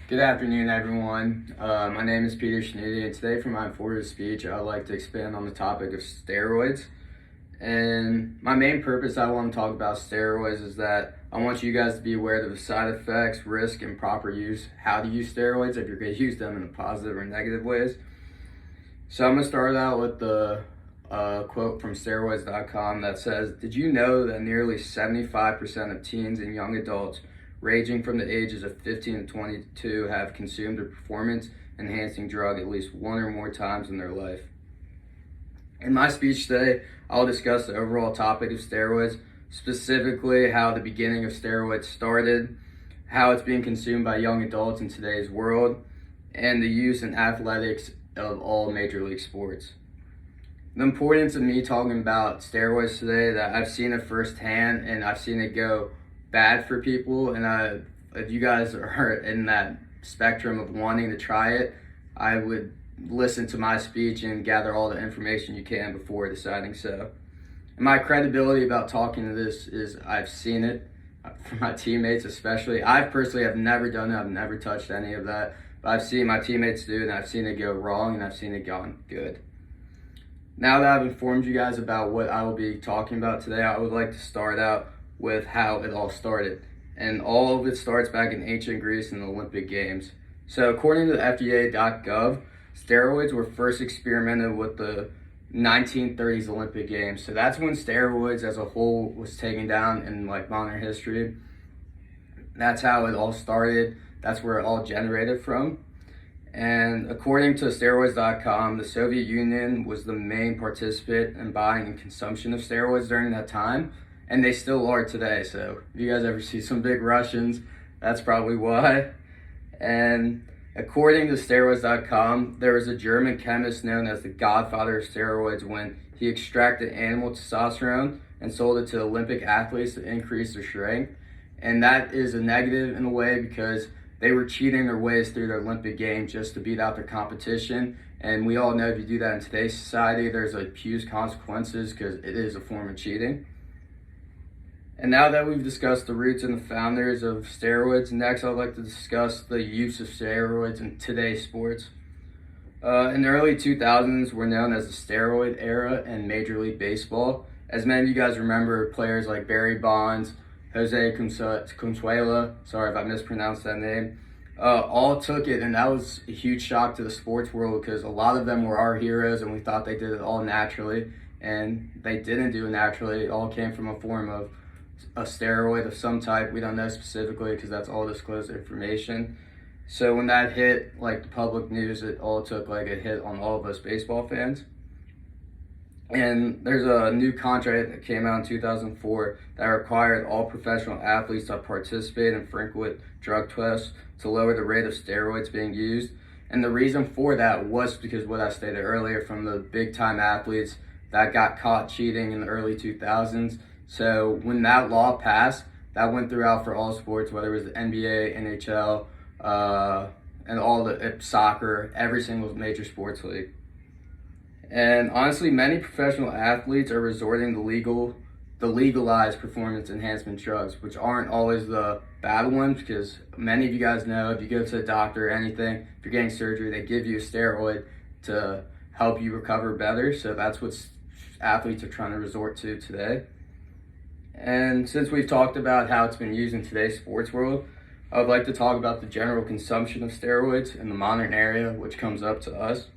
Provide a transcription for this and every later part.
Good afternoon, everyone. My name is Peter Schneedy, and today for my informative speech, I'd like to expand on the topic of steroids. And my main purpose I want to talk about steroids is that I want you guys to be aware of the side effects, risk, and proper use, how to use steroids, if you're going to use them in positive or negative ways. So I'm going to start out with the quote from steroids.com that says, "Did you know that nearly 75% of teens and young adults ranging from the ages of 15 to 22 have consumed a performance-enhancing drug at least one or more times in their life?" In my speech today, I'll discuss the overall topic of steroids, specifically how the beginning of steroids started, how it's being consumed by young adults in today's world, and the use in athletics of all major league sports. The importance of me talking about steroids today, that I've seen it firsthand and I've seen it go bad for people, and if you guys are in that spectrum of wanting to try it, I would listen to my speech and gather all the information you can before deciding so. And my credibility about talking to this is I've seen it from my teammates especially. I personally have never done it, I've never touched any of that, but I've seen my teammates do it and I've seen it go wrong and I've seen it gone good. Now that I've informed you guys about what I will be talking about today, I would like to start out with how it all started. And all of it starts back in ancient Greece in the Olympic Games. So according to the FDA.gov, steroids were first experimented with the 1930s Olympic Games. So that's when steroids as a whole was taken down in modern history. That's how it all started. That's where it all generated from. And according to steroids.com, the Soviet Union was the main participant in buying and consumption of steroids during that time, and they still are today. So if you guys ever see some big Russians, that's probably why. And according to steroids.com, there was a German chemist known as the godfather of steroids when he extracted animal testosterone and sold it to Olympic athletes to increase their strength. And that is a negative in a way because they were cheating their ways through the Olympic Games just to beat out their competition. And we all know if you do that in today's society, there's huge consequences because it is a form of cheating. And now that we've discussed the roots and the founders of steroids, next I'd like to discuss the use of steroids in today's sports. In the early 2000s were known as the steroid era in Major League Baseball. As many of you guys remember, players like Barry Bonds, Jose Consuela, sorry if I mispronounced that name, all took it, and that was a huge shock to the sports world because a lot of them were our heroes and we thought they did it all naturally, and they didn't do it naturally. It all came from a form of a steroid of some type. We don't know specifically because that's all disclosed information. So when that hit the public news, it all took a hit on all of us baseball fans. And there's a new contract that came out in 2004 that required all professional athletes to participate in frequent drug tests to lower the rate of steroids being used. And the reason for that was because what I stated earlier from the big time athletes that got caught cheating in the early 2000s. So when that law passed, that went throughout for all sports, whether it was the NBA, NHL, and all the soccer, every single major sports league. And honestly, many professional athletes are resorting to the legalized performance enhancement drugs, which aren't always the bad ones, because many of you guys know if you go to a doctor or anything, if you're getting surgery, they give you a steroid to help you recover better. So that's what athletes are trying to resort to today. And since we've talked about how it's been used in today's sports world, I would like to talk about the general consumption of steroids in the modern era, which comes up to us.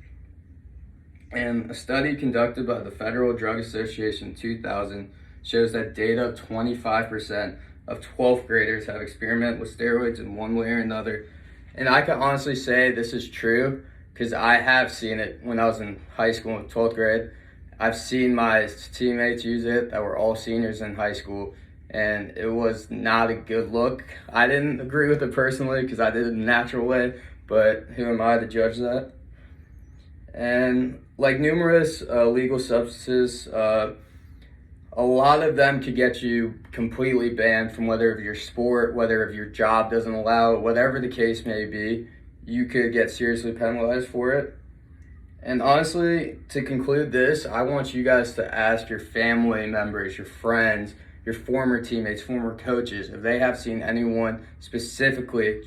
And a study conducted by the Federal Drug Association in 2000 shows that data of 25% of 12th graders have experimented with steroids in one way or another. And I can honestly say this is true because I have seen it when I was in high school in 12th grade. I've seen my teammates use it that were all seniors in high school, and it was not a good look. I didn't agree with it personally because I did it the natural way, but who am I to judge that? And like numerous legal substances, a lot of them could get you completely banned from whether of your sport, whether if your job doesn't allow it, whatever the case may be, you could get seriously penalized for it. And honestly, to conclude this, I want you guys to ask your family members, your friends, your former teammates, former coaches, if they have seen anyone specifically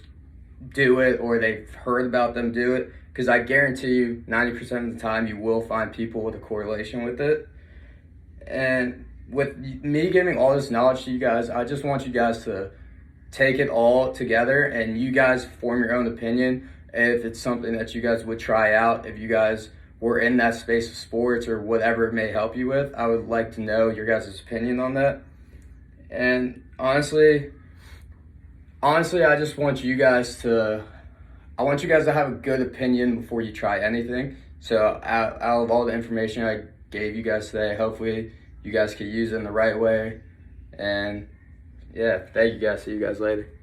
do it or they've heard about them do it, because I guarantee you 90% of the time you will find people with a correlation with it. And with me giving all this knowledge to you guys, I just want you guys to take it all together and you guys form your own opinion if it's something that you guys would try out. If you guys were in that space of sports or whatever it may help you with, I would like to know your guys' opinion on that. And honestly, I just want you guys to have a good opinion before you try anything. So out of all the information I gave you guys today, hopefully you guys could use it in the right way. And yeah, thank you guys. See you guys later.